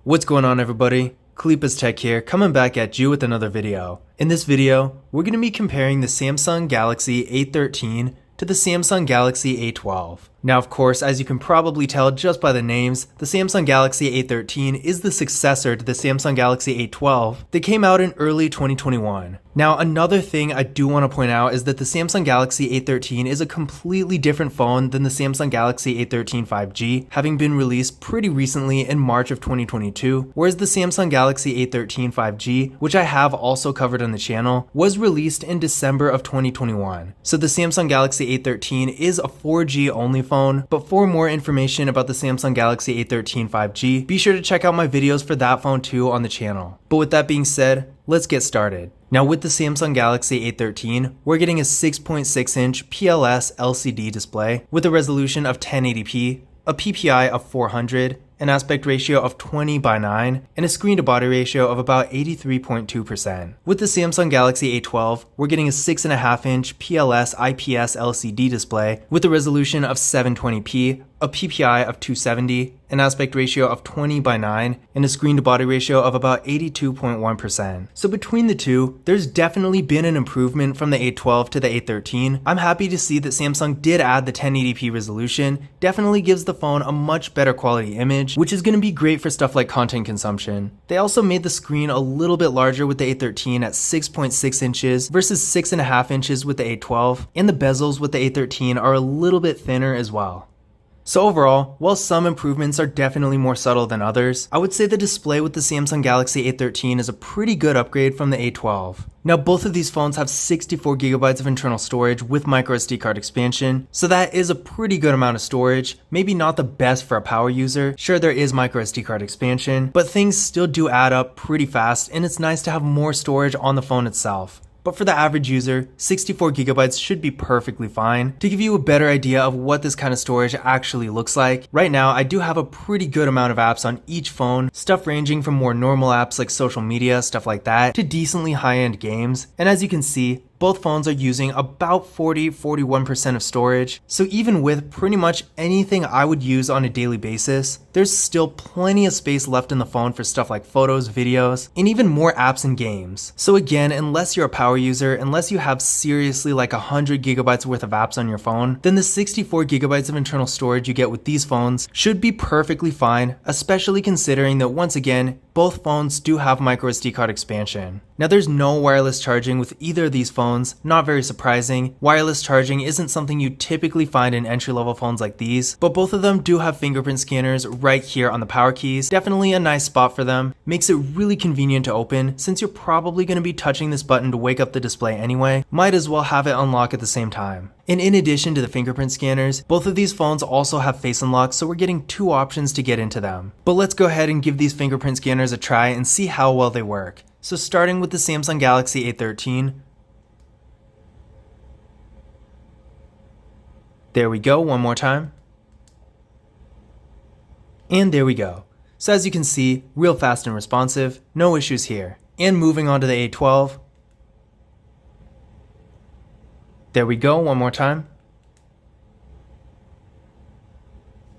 What's going on, everybody? Kalipa's Tech here, coming back at you with another video. In this video, we're going to be comparing the Samsung Galaxy A13 to the Samsung Galaxy A12. Now, of course, as you can probably tell just by the names, the Samsung Galaxy A13 is the successor to the Samsung Galaxy A12 that came out in early 2021. Now, another thing I do want to point out is that the Samsung Galaxy A13 is a completely different phone than the Samsung Galaxy A13 5G, having been released pretty recently in March of 2022, whereas the Samsung Galaxy A13 5G, which I have also covered on the channel, was released in December of 2021. So the Samsung Galaxy A13 is a 4G only phone, but for more information about the Samsung Galaxy A13 5G, be sure to check out my videos for that phone too on the channel. But with that being said, let's get started. Now with the Samsung Galaxy A13, we're getting a 6.6-inch PLS LCD display with a resolution of 1080p, a PPI of 400, an aspect ratio of 20:9, and a screen-to-body ratio of about 83.2%. With the Samsung Galaxy A12, we're getting a 6.5-inch PLS IPS LCD display with a resolution of 720p, a PPI of 270, an aspect ratio of 20:9, and a screen-to-body ratio of about 82.1%. So between the two, there's definitely been an improvement from the A12 to the A13. I'm happy to see that Samsung did add the 1080p resolution, definitely gives the phone a much better quality image, which is going to be great for stuff like content consumption. They also made the screen a little bit larger with the A13 at 6.6 inches versus 6.5 inches with the A12, and the bezels with the A13 are a little bit thinner as well. So overall, while some improvements are definitely more subtle than others, I would say the display with the Samsung Galaxy A13 is a pretty good upgrade from the A12. Now both of these phones have 64GB of internal storage with microSD card expansion, so that is a pretty good amount of storage, maybe not the best for a power user. Sure, there is microSD card expansion, but things still do add up pretty fast, and it's nice to have more storage on the phone itself. But for the average user, 64GB should be perfectly fine. To give you a better idea of what this kind of storage actually looks like, right now I do have a pretty good amount of apps on each phone, stuff ranging from more normal apps like social media, stuff like that, to decently high-end games. And as you can see, both phones are using about 40-41% of storage, so even with pretty much anything I would use on a daily basis, there's still plenty of space left in the phone for stuff like photos, videos, and even more apps and games. So again, unless you're a power user, unless you have seriously like 100GB worth of apps on your phone, then the 64GB of internal storage you get with these phones should be perfectly fine, especially considering that once again, both phones do have microSD card expansion. Now there's no wireless charging with either of these phones, not very surprising. Wireless charging isn't something you typically find in entry-level phones like these, but both of them do have fingerprint scanners right here on the power keys. Definitely a nice spot for them. Makes it really convenient to open, since you're probably going to be touching this button to wake up the display anyway. Might as well have it unlock at the same time. And in addition to the fingerprint scanners, both of these phones also have face unlock, so we're getting two options to get into them. But let's go ahead and give these fingerprint scanners a try and see how well they work. So starting with the Samsung Galaxy A13, there we go, one more time. And there we go. So as you can see, real fast and responsive, no issues here. And moving on to the A12, there we go, one more time.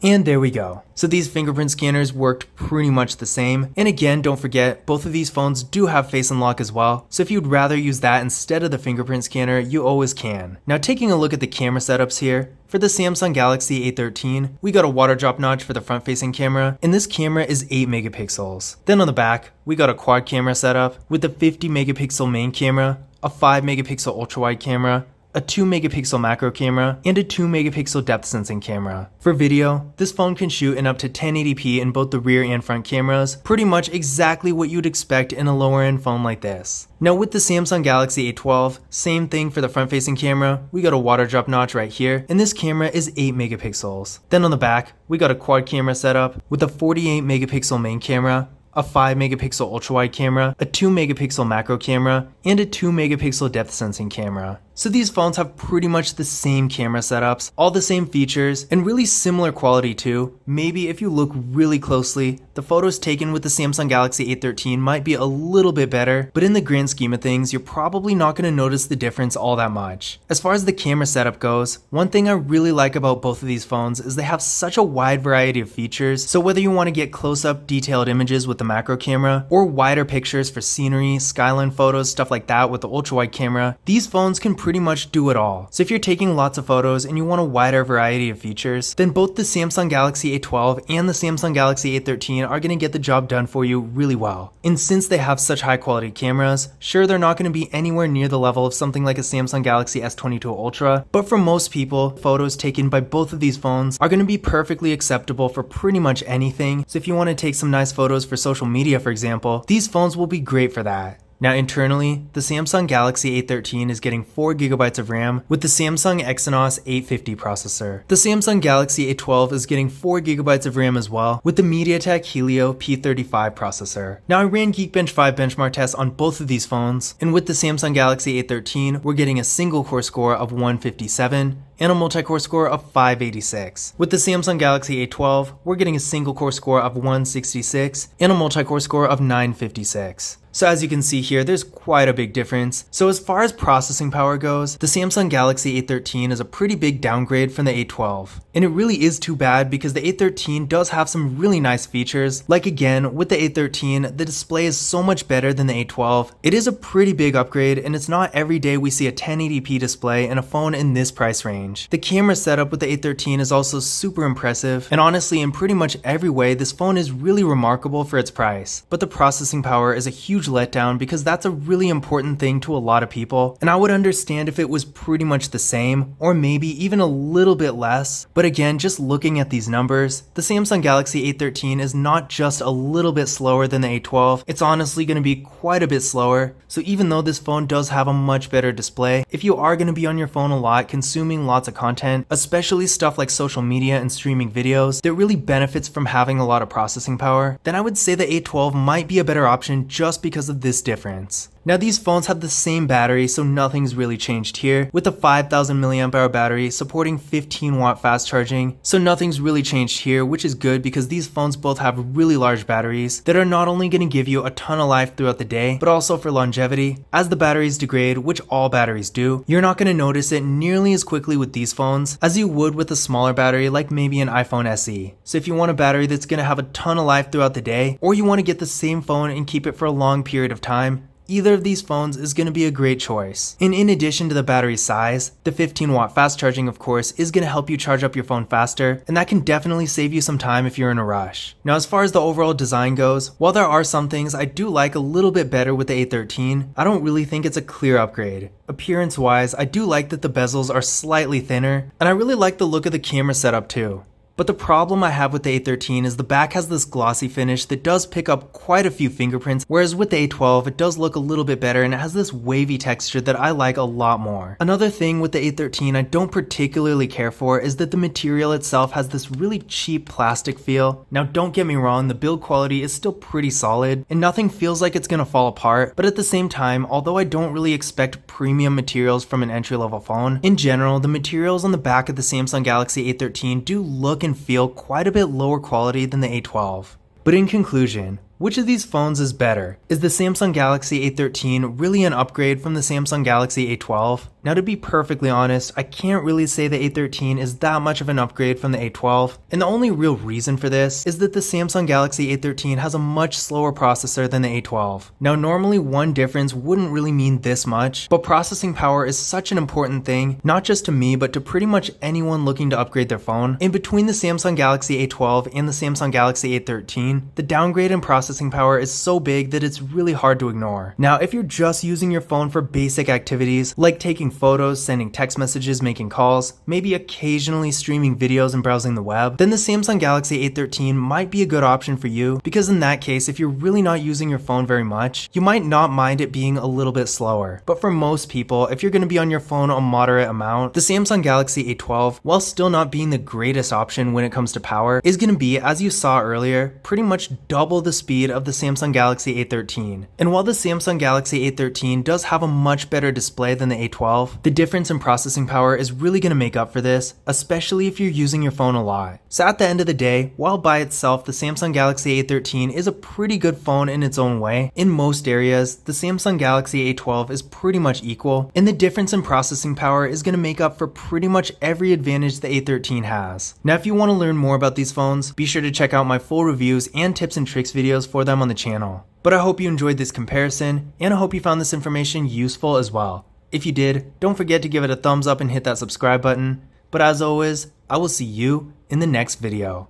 And there we go. So these fingerprint scanners worked pretty much the same. And again, don't forget, both of these phones do have face unlock as well. So if you'd rather use that instead of the fingerprint scanner, you always can. Now taking a look at the camera setups here, for the Samsung Galaxy A13, we got a water drop notch for the front-facing camera, and this camera is 8 megapixels. Then on the back, we got a quad camera setup with a 50 megapixel main camera, a 5 megapixel ultra-wide camera, a 2 megapixel macro camera, and a 2 megapixel depth sensing camera. For video, this phone can shoot in up to 1080p in both the rear and front cameras, pretty much exactly what you'd expect in a lower end phone like this. Now with the Samsung Galaxy A12, same thing for the front facing camera, we got a water drop notch right here, and this camera is 8 megapixels. Then on the back, we got a quad camera setup with a 48 megapixel main camera, a 5 megapixel ultra wide camera, a 2 megapixel macro camera, and a 2 megapixel depth sensing camera. So these phones have pretty much the same camera setups, all the same features, and really similar quality too. Maybe if you look really closely, the photos taken with the Samsung Galaxy A13 might be a little bit better, but in the grand scheme of things, you're probably not going to notice the difference all that much. As far as the camera setup goes, one thing I really like about both of these phones is they have such a wide variety of features, so whether you want to get close-up detailed images with the macro camera, or wider pictures for scenery, skyline photos, stuff like that with the ultra-wide camera, these phones can pretty much do it all. So if you're taking lots of photos and you want a wider variety of features, then both the Samsung Galaxy A12 and the Samsung Galaxy A13 are going to get the job done for you really well. And since they have such high quality cameras, sure, they're not going to be anywhere near the level of something like a Samsung Galaxy S22 Ultra, but for most people, photos taken by both of these phones are going to be perfectly acceptable for pretty much anything. So if you want to take some nice photos for social media, for example, these phones will be great for that. Now internally, the Samsung Galaxy A13 is getting 4GB of RAM with the Samsung Exynos 850 processor. The Samsung Galaxy A12 is getting 4GB of RAM as well with the MediaTek Helio P35 processor. Now I ran Geekbench 5 benchmark tests on both of these phones, and with the Samsung Galaxy A13, we're getting a single core score of 157 and a multi-core score of 586. With the Samsung Galaxy A12, we're getting a single core score of 166 and a multi-core score of 956. So as you can see here, there's quite a big difference. So as far as processing power goes, the Samsung Galaxy A13 is a pretty big downgrade from the A12. And it really is too bad because the A13 does have some really nice features. Like again, with the A13, the display is so much better than the A12. It is a pretty big upgrade, and it's not every day we see a 1080p display in a phone in this price range. The camera setup with the A13 is also super impressive, and honestly in pretty much every way this phone is really remarkable for its price. But the processing power is a huge letdown because that's a really important thing to a lot of people, and I would understand if it was pretty much the same or maybe even a little bit less. But again, just looking at these numbers, the Samsung Galaxy A13 is not just a little bit slower than the A12, it's honestly going to be quite a bit slower. So even though this phone does have a much better display, if you are going to be on your phone a lot consuming lots of content, especially stuff like social media and streaming videos that really benefits from having a lot of processing power, then I would say the A12 might be a better option just because of this difference. Now these phones have the same battery, so nothing's really changed here, with a 5000 mAh battery supporting 15-watt fast charging, so nothing's really changed here, which is good because these phones both have really large batteries that are not only going to give you a ton of life throughout the day, but also for longevity. As the batteries degrade, which all batteries do, you're not going to notice it nearly as quickly with these phones as you would with a smaller battery like maybe an iPhone SE. So if you want a battery that's going to have a ton of life throughout the day, or you want to get the same phone and keep it for a long period of time, either of these phones is going to be a great choice. And in addition to the battery size, the 15-watt fast charging of course is going to help you charge up your phone faster, and that can definitely save you some time if you're in a rush. Now as far as the overall design goes, while there are some things I do like a little bit better with the A13, I don't really think it's a clear upgrade. Appearance wise, I do like that the bezels are slightly thinner, and I really like the look of the camera setup too. But the problem I have with the A13 is the back has this glossy finish that does pick up quite a few fingerprints, whereas with the A12 it does look a little bit better and it has this wavy texture that I like a lot more. Another thing with the A13 I don't particularly care for is that the material itself has this really cheap plastic feel. Now don't get me wrong, the build quality is still pretty solid and nothing feels like it's gonna fall apart, but at the same time, although I don't really expect premium materials from an entry-level phone, in general the materials on the back of the Samsung Galaxy A13 do look and feel quite a bit lower quality than the A12. But in conclusion, which of these phones is better? Is the Samsung Galaxy A13 really an upgrade from the Samsung Galaxy A12? Now to be perfectly honest, I can't really say the A13 is that much of an upgrade from the A12, and the only real reason for this is that the Samsung Galaxy A13 has a much slower processor than the A12. Now normally one difference wouldn't really mean this much, but processing power is such an important thing, not just to me but to pretty much anyone looking to upgrade their phone. In between the Samsung Galaxy A12 and the Samsung Galaxy A13, the downgrade in processing power is so big that it's really hard to ignore. Now if you're just using your phone for basic activities like taking photos, sending text messages, making calls, maybe occasionally streaming videos and browsing the web, then the Samsung Galaxy A13 might be a good option for you, because in that case, if you're really not using your phone very much, you might not mind it being a little bit slower. But for most people, if you're going to be on your phone a moderate amount, the Samsung Galaxy A12, while still not being the greatest option when it comes to power, is going to be, as you saw earlier, pretty much double the speed lead of the Samsung Galaxy A13. And while the Samsung Galaxy A13 does have a much better display than the A12, the difference in processing power is really going to make up for this, especially if you're using your phone a lot. So at the end of the day, while by itself the Samsung Galaxy A13 is a pretty good phone in its own way, in most areas, the Samsung Galaxy A12 is pretty much equal, and the difference in processing power is going to make up for pretty much every advantage the A13 has. Now if you want to learn more about these phones, be sure to check out my full reviews and tips and tricks videos for them on the channel. But I hope you enjoyed this comparison, and I hope you found this information useful as well. If you did, don't forget to give it a thumbs up and hit that subscribe button. But as always, I will see you in the next video.